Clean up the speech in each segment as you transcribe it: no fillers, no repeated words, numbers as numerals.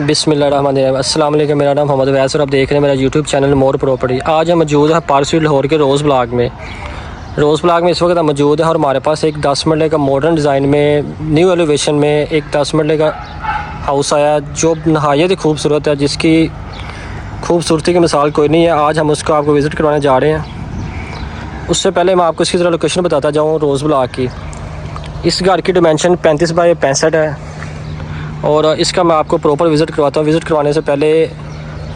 बिस्मिल्लाहिर्रहमानिर्रहीम। अस्सलाम वालेकुम। मेरा नाम मोहम्मद वैस और आप देख रहे हैं मेरा यूट्यूब चैनल मोर प्रॉपर्टी। आज हम मौजूद है पारसी लाहौर के रोज़ ब्लॉक में। रोज़ ब्लॉक में इस वक्त हम मौजूद है और हमारे पास एक 10 मरले का मॉडर्न डिज़ाइन में न्यू एलिवेशन में एक 10 मरले का हाउस आया जो नहायत ही खूबसूरत है, जिसकी खूबसूरती की मिसाल कोई नहीं है। आज हम उसको आपको विज़िट करवाने जा रहे हैं। उससे पहले मैं आपको इसकी ज़रा लोकेशन बताता जाऊँ रोज़ ब्लॉक की। इस घर की डिमेंशन 35 बाई 65 है और इसका मैं आपको प्रॉपर विज़िट करवाता हूँ। विज़िट करवाने से पहले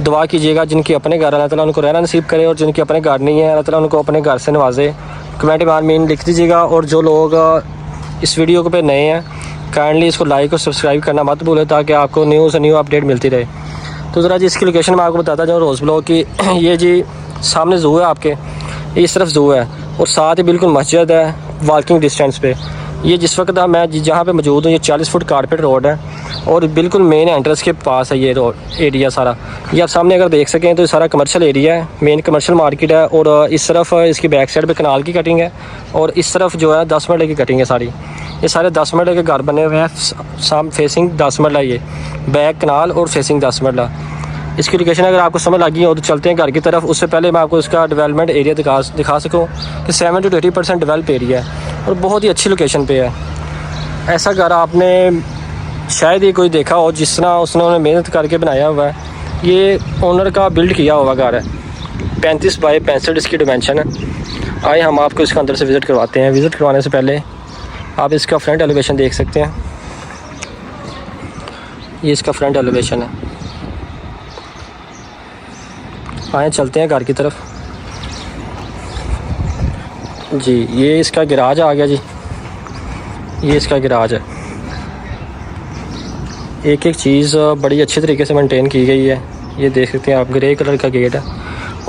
दुआ कीजिएगा जिनके अपने घर अल्लाह ताला उनको रहना नसीब करे और जिनके अपने घर नहीं है अल्लाह ताला उनको अपने घर से नवाजे। कमेंट में आमीन लिख दीजिएगा। और जो लोग इस वीडियो पे नए हैं काइंडली इसको लाइक और सब्सक्राइब करना मत भूलें ताकि आपको न्यू से न्यू अपडेट मिलती रहे। तो ज़रा जी इसकी लोकेशन मैं आपको बताता जाऊँ रोज़ ब्लॉक की। ये जी सामने ज़ू है, आपके इस तरफ ज़ू है और साथ ही बिल्कुल मस्जिद है वॉकिंग डिस्टेंस पे। ये जिस वक्त मैं जहाँ पे मौजूद हूँ ये 40 फुट कारपेट रोड है और बिल्कुल मेन एंट्रेंस के पास है ये रोड एरिया सारा। ये आप सामने अगर देख सकें तो ये सारा कमर्शियल एरिया है, मेन कमर्शियल मार्केट है। और इस तरफ इसकी बैक साइड पे कनाल की कटिंग है और इस तरफ जो है 10 मरले की कटिंग है सारी। ये सारे 10 मरले के घर बने हुए हैं, साम फेसिंग 10 मरला, ये बैक कनाल और फेसिंग 10 मरला। इसकी लोकेशन अगर आपको समझ लगी हो तो चलते हैं घर की तरफ। उससे पहले मैं आपको इसका डेवलपमेंट एरिया दिखा सकूँ कि 70 to 80% डेवलप एरिया है और बहुत ही अच्छी लोकेशन पे है। ऐसा घर आपने शायद ही कोई देखा हो जिस तरह उसने मेहनत करके बनाया हुआ है। ये ओनर का बिल्ड किया हुआ घर है। 35 बाई 65 इसकी डिमेंशन है। आइए हम आपको इसका अंदर से विज़िट करवाते हैं। विज़िट करवाने से पहले आप इसका फ्रंट एलिवेशन देख सकते हैं। ये इसका फ्रंट एलिवेशन है। आए चलते हैं घर की तरफ। जी ये इसका गैराज आ गया जी, ये इसका गैराज है। एक एक चीज़ बड़ी अच्छी तरीके से मेंटेन की गई है। ये देख सकते हैं आप, ग्रे कलर का गेट है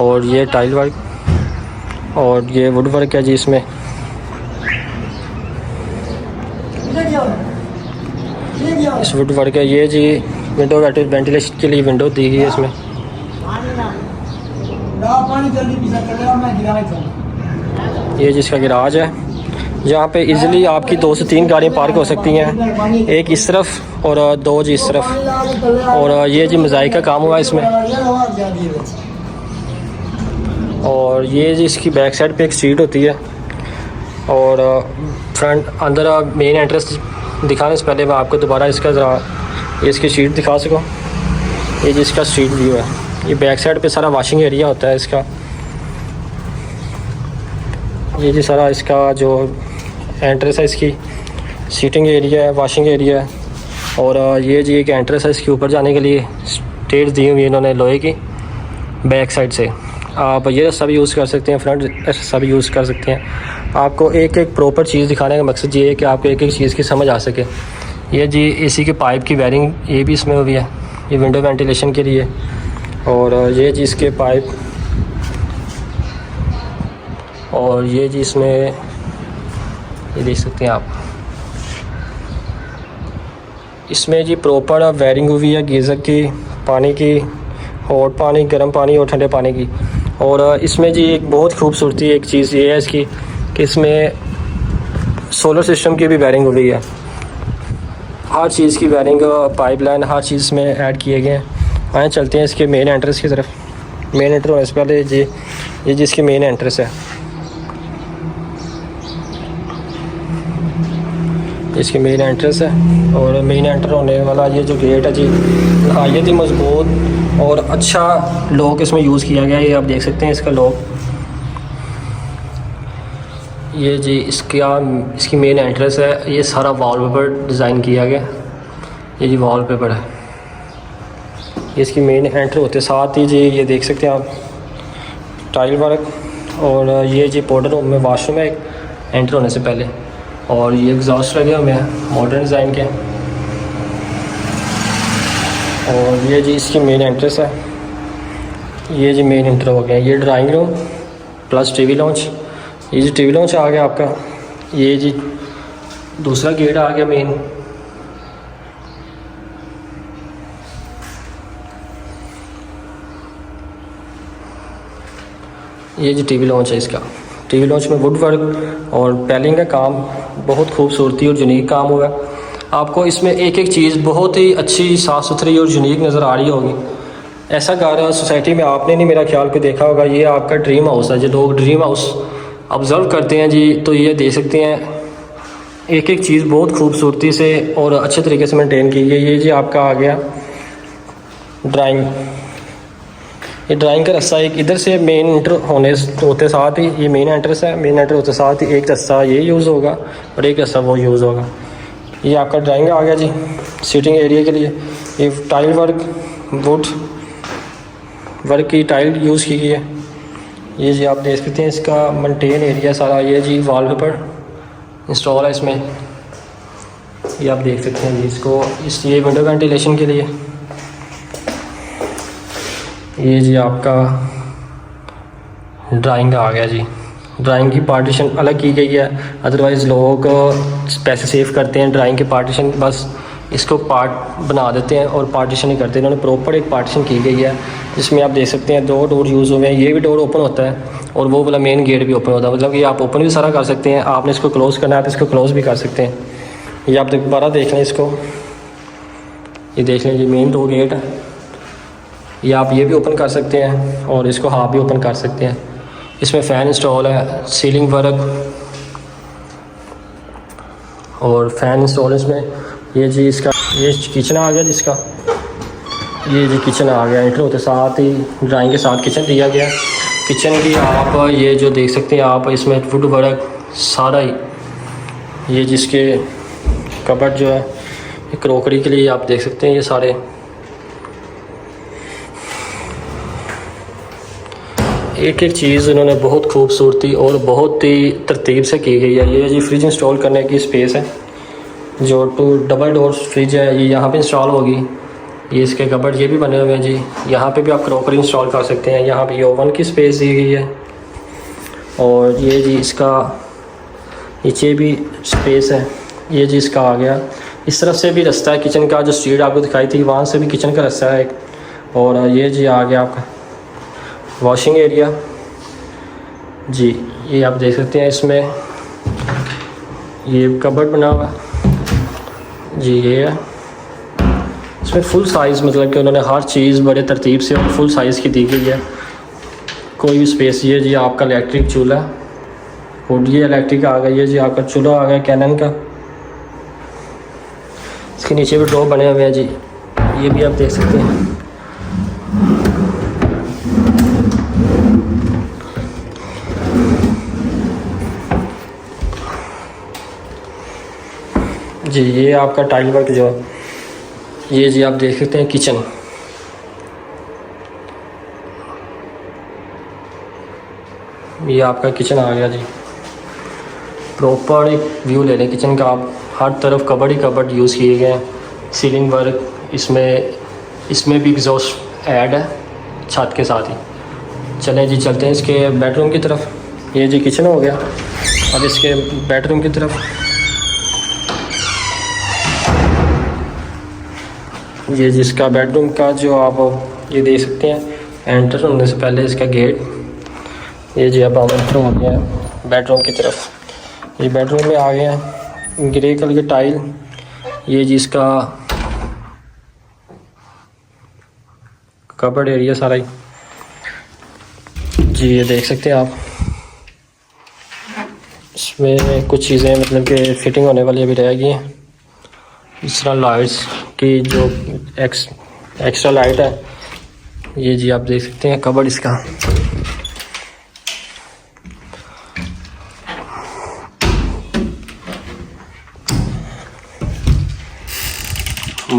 और ये टाइल वर्क और ये वुड वर्क है जी इसमें। इस वुड वर्क है ये जी। विंडो वेंटिलेशन के लिए विंडो दी गई है इसमें। ये जिसका गैराज है जहाँ पे इजीली आपकी 2 से 3 गाड़ियाँ पार्क हो सकती हैं, एक इस तरफ और 2 जी इस तरफ। और ये जी मोज़ाइक का काम हुआ इसमें। और ये जी इसकी बैक साइड पे एक स्ट्रीट होती है और फ्रंट अंदर मेन एंट्रेंस दिखाने से पहले मैं आपको दोबारा इसका ज़रा ये इसकी स्ट्रीट दिखा सकूँ। ये जी इसका स्ट्रीट व्यू है। ये बैक साइड पे सारा वॉशिंग एरिया होता है इसका। ये जी सारा इसका जो एंट्रेंस है इसकी सीटिंग एरिया है, वॉशिंग एरिया है। और ये जी एक एंट्रेंस है इसके ऊपर जाने के लिए स्टेज दी हुई इन्होंने लोहे की। बैक साइड से आप ये रास्ता भी यूज़ कर सकते हैं, फ्रंट रास्ता भी यूज़ कर सकते हैं। आपको एक एक प्रॉपर चीज़ दिखाने का मकसद ये है कि आपको एक एक चीज़ की समझ आ सके। ये जी एसी के पाइप की वायरिंग ये भी इसमें हुई है, ये विंडो वेंटिलेशन के लिए। और ये जी इसके पाइप और ये जी इसमें ये देख सकते हैं आप, इसमें जी प्रॉपर वायरिंग हुई है गीज़र की, पानी की, हॉट पानी, गर्म पानी और ठंडे पानी की। और इसमें जी एक बहुत खूबसूरती एक चीज़ ये है इसकी कि इसमें सोलर सिस्टम की भी वायरिंग हुई है। हर चीज़ की वायरिंग, पाइपलाइन, हर चीज़ में ऐड किए गए हैं। आए चलते हैं इसके मेन एंट्रेंस की तरफ। मेन एंट्रेंस होने से पहले जी ये जिसकी मेन एंट्रेंस है, इसकी मेन एंट्रेंस है। और मेन एंटर होने वाला ये जो गेट है जी नहायत ही मजबूत और अच्छा लॉक इसमें यूज़ किया गया है। ये आप देख सकते हैं इसका लॉक। ये जी इसकी मेन एंट्रेंस है। ये सारा वॉलपेपर डिज़ाइन किया गया, ये जी वॉलपेपर है। इसकी मेन एंट्री होते साथ ही जी ये देख सकते हैं आप टाइल वर्क। और ये जी पाउडर रूम में वाशरूम है एक एंटर होने से पहले। और ये एग्जॉस्ट लगे हुए हैं मॉडर्न डिज़ाइन के। और ये जी इसकी मेन एंट्रेंस है। ये जी मेन एंटर हो गया। ये drawing room plus TV launch. ये जी टीवी लॉन्च आ गया आपका। ये जी दूसरा गेट आ गया मेन। ये जी टीवी लॉन्च है इसका। टीवी लॉन्च में वुड वर्क और पैलिंग का काम बहुत खूबसूरती और यूनिक काम हुआ है। आपको इसमें एक एक चीज़ बहुत ही अच्छी, साफ़ सुथरी और यूनिक नज़र आ रही होगी। ऐसा घर सोसाइटी में आपने नहीं मेरा ख्याल को देखा होगा। ये आपका ड्रीम हाउस है। जो लोग ड्रीम हाउस ऑब्ज़र्व करते हैं जी, तो ये देख सकते हैं एक एक चीज़ बहुत खूबसूरती से और अच्छे तरीके से मेंटेन की गई है। ये जी आपका आ गया ड्राइंग। ये ड्राइंग का रास्ता एक इधर से मेन एंटर होते साथ ही, ये मेन एंट्रेंस है, मेन एंटर होते साथ ही एक रास्ता ये यूज़ होगा और एक रास्ता वो यूज़ होगा। ये आपका ड्राइंग आ गया जी सीटिंग एरिया के लिए। ये टाइल वर्क, वुड वर्क की टाइल यूज़ की गई है। ये जी आप देख सकते हैं इसका मेंटेन एरिया सारा। ये जी वॉलपेपर इंस्टॉल है इसमें, ये आप देख सकते हैं जी इसको। ये विंडो वेंटिलेशन के लिए। ये जी आपका ड्राइंग आ गया जी। ड्राइंग की पार्टीशन अलग की गई है, अदरवाइज़ लोग पैसे सेव करते हैं ड्राइंग के पार्टीशन, बस इसको पार्ट बना देते हैं और पार्टीशन नहीं करते। इन्होंने प्रॉपर एक पार्टीशन की गई है जिसमें आप देख सकते हैं 2 डोर यूज़ हुए हैं। ये भी डोर ओपन होता है और वो वाला मेन गेट भी ओपन होता है, मतलब कि आप ओपन भी सारा कर सकते हैं। आपने इसको क्लोज़ करना है तो इसको क्लोज़ भी कर सकते हैं। ये आप दोबारा देख लें इसको, ये देख लें, ये मेन 2 गेट है। ये आप ये भी ओपन कर सकते हैं और इसको हाफ भी ओपन कर सकते हैं। इसमें फ़ैन इंस्टॉल है, सीलिंग वर्क और फ़ैन इंस्टॉल इसमें। ये जी इसका ये किचन आ गया जिसका, ये जी किचन आ गया। एंटर होते साथ ही ड्राइंग के साथ किचन दिया गया। किचन की आप ये जो देख सकते हैं आप, इसमें वुड वर्क सारा ही। ये जिसके कबर्ड जो है क्रोकरी के लिए आप देख सकते हैं, ये सारे एक एक चीज़ इन्होंने बहुत खूबसूरती और बहुत ही तरतीब से की गई है। ये जी फ्रिज इंस्टॉल करने की स्पेस है, जो 2 डबल डोर फ्रिज है, ये यहाँ पे इंस्टॉल होगी। ये इसके कबर्ड ये भी बने हुए हैं जी। यहाँ पे भी आप क्रॉकरी इंस्टॉल कर सकते हैं। यहाँ पे ये ओवन की स्पेस दी गई है और ये जी इसका नीचे भी स्पेस है। ये जी इसका आ गया। इस तरफ से भी रास्ता है किचन का, जो स्ट्रीट आपको दिखाई थी वहाँ से भी किचन का रास्ता है एक। और ये जी आ गया आपका वॉशिंग एरिया जी। ये आप देख सकते हैं इसमें ये कबर्ड बना हुआ जी। ये है इसमें फुल साइज़, मतलब कि उन्होंने हर चीज़ बड़े तरतीब से और फुल साइज़ की दी गई है, कोई भी स्पेस। ये जी आपका इलेक्ट्रिक चूल्हा और ये इलेक्ट्रिक आ गया। ये जी आपका चूल्हा आ गया कैनन का। इसके नीचे भी ड्रॉ बने हुए हैं जी, ये भी आप देख सकते हैं। जी ये आपका टाइल वर्क जो है, ये जी आप देख सकते हैं किचन। ये आपका किचन आ गया जी। प्रॉपर एक व्यू ले लें किचन का आप। हर तरफ कबर्ड ही कबर्ड यूज़ किए गए हैं। सीलिंग वर्क इसमें भी एग्जॉस्ट ऐड है छत के साथ ही। चलें जी चलते हैं इसके बेडरूम की तरफ। ये जी किचन हो गया, अब इसके बेडरूम की तरफ। ये जिसका बेडरूम का जो आप ये देख सकते हैं एंटर होने से पहले इसका गेट। ये जी अब हम एंटर हो गए हैं बेडरूम की तरफ। ये बेडरूम में आ गए हैं ग्रे कलर की टाइल। ये जी इसका कबर्ड एरिया सारा ही जी। ये देख सकते हैं आप, इसमें कुछ चीज़ें मतलब कि फिटिंग होने वाली अभी रह गई हैं। इस तरह लाइट्स की जो एक्स्ट्रा लाइट है, ये जी आप देख सकते हैं कबर्ड इसका।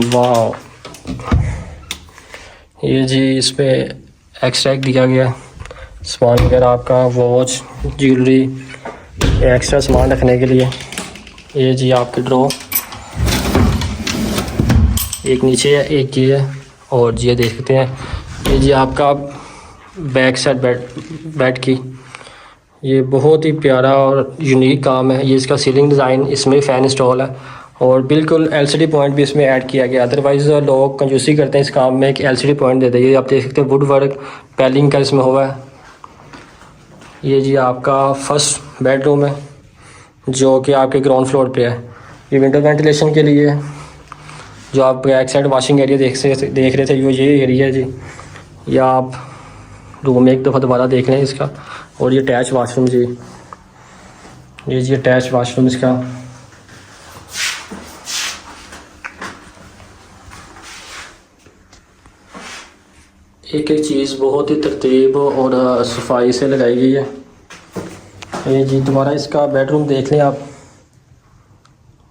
वाह, ये जी इस पे एक्स्ट्रा दिया गया सामान वगैरह आपका, वॉच, ज्वेलरी, एक्स्ट्रा सामान रखने के लिए। ये जी आपके ड्रॉ एक नीचे है एक ये है। और ये देख सकते हैं ये जी आपका बैक साइड बेड की। ये बहुत ही प्यारा और यूनिक काम है। ये इसका सीलिंग डिज़ाइन, इसमें फ़ैन इंस्टॉल है और बिल्कुल एलसीडी पॉइंट भी इसमें ऐड किया गया। अदरवाइज़ लोग कंजूसी करते हैं इस काम में कि एलसीडी पॉइंट दे दें। ये आप देख सकते हैं वुड वर्क पैलिंग का इसमें हुआ है। ये जी आपका फर्स्ट बेडरूम है जो कि आपके ग्राउंड फ्लोर पे है। ये विंडो वेंटिलेशन के लिए। जो आप बैक साइड वॉशिंग एरिया देख रहे थे, वो ये एरिया है जी। या आप रूम में एक दफ़ा दोबारा देख लें इसका। और ये अटैच वाशरूम जी, ये जी अटैच वाशरूम इसका। एक एक चीज़ बहुत ही तरतीब और सफाई से लगाई गई है। ये जी दोबारा इसका बेडरूम देख लें आप।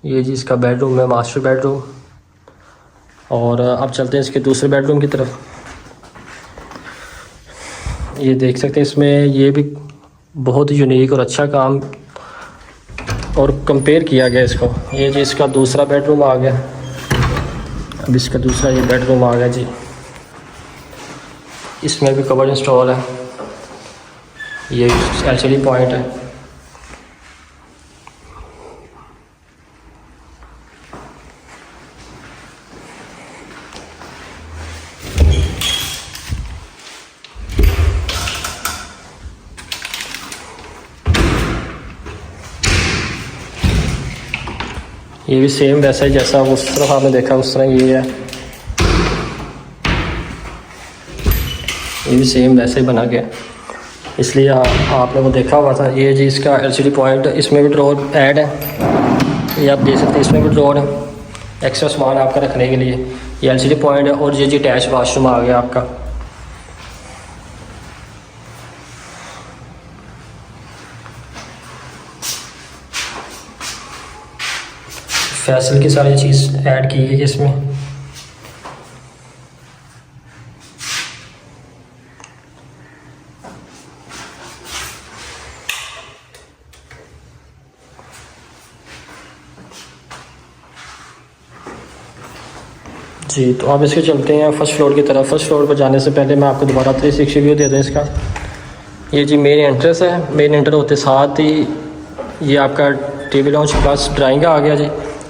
ये जी इसका बेडरूम है, मास्टर बेडरूम। और अब चलते हैं इसके दूसरे बेडरूम की तरफ। ये देख सकते हैं इसमें ये भी बहुत यूनिक और अच्छा काम और कंपेयर किया गया इसको। ये जी इसका दूसरा बेडरूम आ गया। अब इसका दूसरा ये बेडरूम आ गया जी। इसमें भी कबर्ड इंस्टॉल है। ये LCD पॉइंट है। ये भी सेम वैसा ही जैसा उस तरफ आपने देखा उस तरह ये है। ये भी सेम वैसे ही बना गया, इसलिए आपने वो देखा हुआ था। ये जी इसका LCD पॉइंट, इसमें भी ड्रॉर ऐड है। ये आप देख सकते हैं, इसमें भी ड्रॉर है एक्स्ट्रा सामान आपका रखने के लिए। ये LCD पॉइंट है। और ये जी अटैच वाशरूम आ गया आपका। फैसल की सारी चीज़ ऐड की है इसमें। जी तो अब इसके चलते हैं फ़र्स्ट फ्लोर की तरफ। फर्स्ट फ्लोर पर जाने से पहले मैं आपको दोबारा 360 व्यू दे दूँ इसका। ये जी मेन एंट्रेंस है। मेन एंटर होते साथ ही ये आपका TV लॉन्च प्लस ड्राइंग आ गया जी।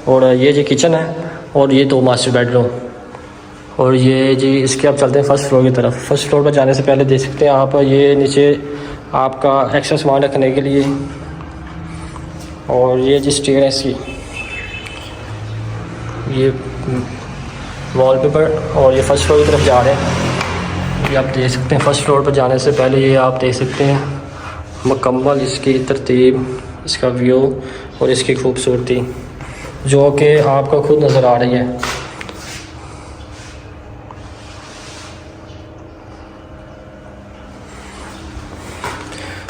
और ये जी किचन है। और ये 2 मास्टर बेडरूम। और ये जी इसके अब चलते हैं फ़र्स्ट फ्लोर की तरफ। फर्स्ट फ्लोर पर जाने से पहले देख सकते हैं आप, ये नीचे आपका एक्स्ट्रा सामान रखने के लिए। और ये जी स्टेयर है इसकी, ये वॉलपेपर। और ये फर्स्ट फ्लोर की तरफ जा रहे हैं। ये आप देख सकते हैं फर्स्ट फ्लोर पर जाने से पहले ये आप देख सकते हैं मुकम्मल इसकी तरतीब, इसका व्यू और इसकी खूबसूरती जो कि आपको खुद नज़र आ रही है।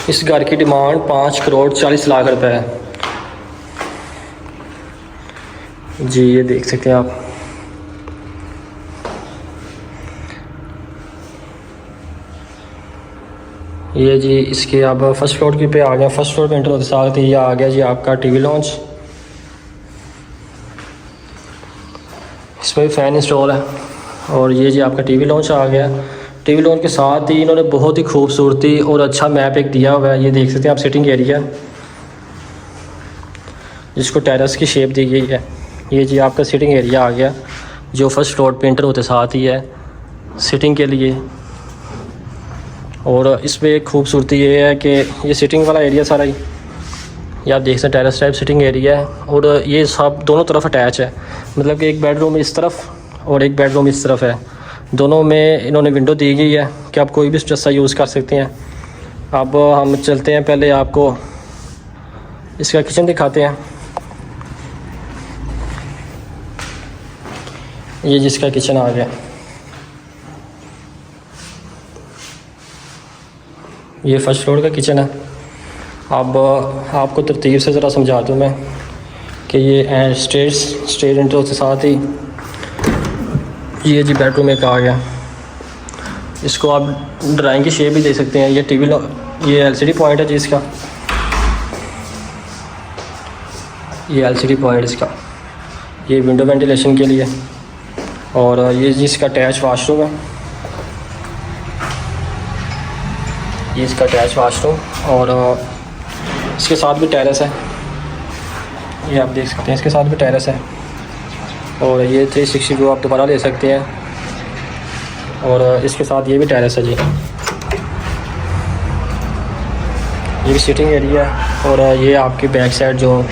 इस घर की डिमांड 5 करोड़ 40 लाख रुपए है जी। ये देख सकते हैं आप। ये जी इसके अब फर्स्ट फ्लोर के पे आ गया। फर्स्ट फ्लोर पे एंटर होते साथ ही ये आ गया जी आपका TV लॉन्च। इसमें भी फ़ैन इंस्टॉल है। और ये जी आपका TV लॉन्च आ गया। TV लॉन्च के साथ ही इन्होंने बहुत ही खूबसूरती और अच्छा मैप एक दिया हुआ है। ये देख सकते हैं आप, सिटिंग एरिया जिसको टेरेस की शेप दी गई है। ये जी आपका सिटिंग एरिया आ गया जो फर्स्ट फ्लोर पे एंटर होते साथ ही है सिटिंग के लिए। और इसमें एक खूबसूरती ये है कि ये सिटिंग वाला एरिया सारा ही ये आप देख सकते हैं टेरेस टाइप सिटिंग एरिया है। और ये सब दोनों तरफ अटैच है, मतलब कि एक बेडरूम इस तरफ और एक बेडरूम इस तरफ है। दोनों में इन्होंने विंडो दी गई है कि आप कोई भी जैसा यूज़ कर सकते हैं। अब हम चलते हैं, पहले आपको इसका किचन दिखाते हैं। ये जिसका किचन आ गया, ये फर्स्ट फ्लोर का किचन है। अब आपको तरतीब से ज़रा समझा दूँ मैं कि ये स्टेयर एंटर के साथ ही ये जी बेडरूम एक आ गया। इसको आप ड्राइंग की शेप भी दे सकते हैं। ये LCD पॉइंट है जी इसका, ये LCD पॉइंट इसका, ये विंडो वेंटिलेशन के लिए। और ये जी इसका अटैच वाशरूम है, ये इसका अटैच वाशरूम। और इसके साथ भी टेरेस है, ये आप देख सकते हैं, इसके साथ भी टेरेस है। और ये 360 व्यू आप दोबारा ले सकते हैं। और इसके साथ ये भी टेरेस है जी, ये भी सिटिंग एरिया है। और ये आपकी बैक साइड जो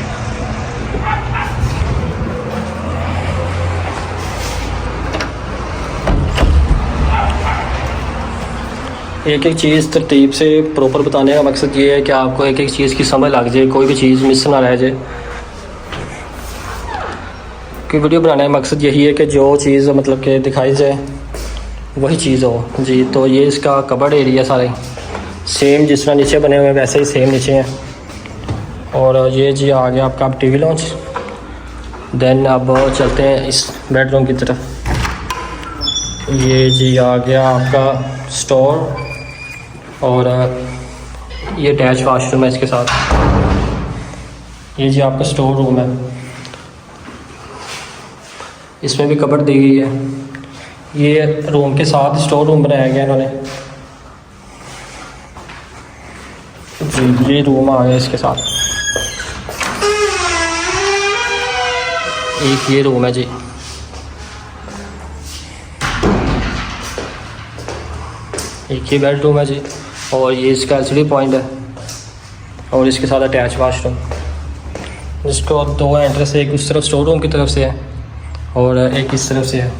एक एक चीज़ तरतीब से प्रॉपर बताने का मकसद ये है कि आपको एक एक चीज़ की समझ लग जाए, कोई भी चीज़ मिस ना रह जाए। कि वीडियो बनाने का मकसद यही है कि जो चीज़ मतलब कि दिखाई जाए वही चीज़ हो जी। तो ये इसका कबर्ड एरिया सारे सेम जिस तरह नीचे बने हुए हैं वैसे ही सेम नीचे हैं। और ये जी आ गया आपका अब टीवी लॉन्च। देन अब चलते हैं इस बेडरूम की तरफ। ये जी आ गया आपका स्टोर और ये अटैच वाशरूम है इसके साथ। ये जी आपका स्टोर रूम है, इसमें भी कबर्ड दी गई है। ये रूम के साथ स्टोर रूम बनाया गया इन्होंने जी। ये रूम आ गया इसके साथ। एक ये रूम है जी। एक ये बेडरूम है जी और ये इसका एलसीडी पॉइंट है और इसके साथ अटैच वाशरूम, जिसको दो एंट्रेंस है, एक उस तरफ स्टोर रूम की तरफ से है और एक इस तरफ से है।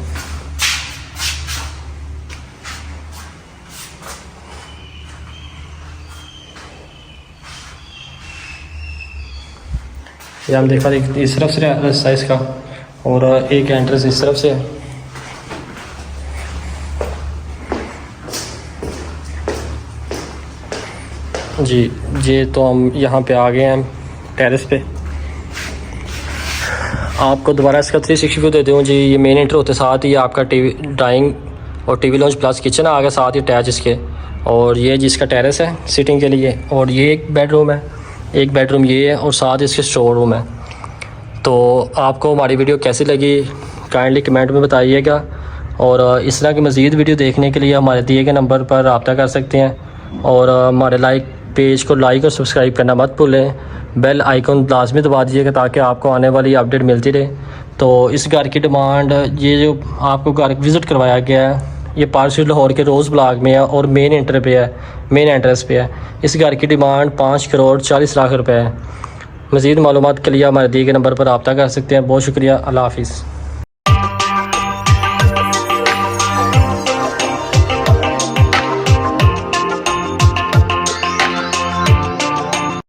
ये हम देखा इस तरफ से रास्ता इसका और एक एंट्रेंस इस तरफ से है। जी जी तो हम यहाँ पे आ गए हैं टेरेस पे। आपको दोबारा इसका 360 व्यू दे दूँ जी। ये मेन एंटर होते साथ ही आपका टीवी डाइनिंग और टीवी लॉन्च प्लस किचन आ गया साथ ही अटैच इसके। और ये जिसका टेरेस है सिटिंग के लिए। और ये एक बेडरूम है, एक बेडरूम ये है और साथ इसके स्टोर रूम है। तो आपको हमारी वीडियो कैसी लगी काइंडली कमेंट में बताइएगा। और इस तरह की मज़ीद वीडियो देखने के लिए हमारे दिए गए नंबर पर रब्ता कर सकते हैं। और हमारे पेज को लाइक और सब्सक्राइब करना मत भूलें। बेल आइकन लाजमी दबा दीजिएगा ताकि आपको आने वाली अपडेट मिलती रहे। तो इस घर की डिमांड, ये जो आपको घर विज़िट करवाया गया है, ये पारसी लाहौर के रोज़ ब्लॉक में है और मेन एंटर पे है, मेन एंट्रेंस पे है। इस घर की डिमांड 5 करोड़ 40 लाख रुपए है। मज़ीद मालूमात के लिए हमारे दिए गए नंबर पर रब्ता कर सकते हैं। बहुत शुक्रिया। अल्लाह हाफिज़।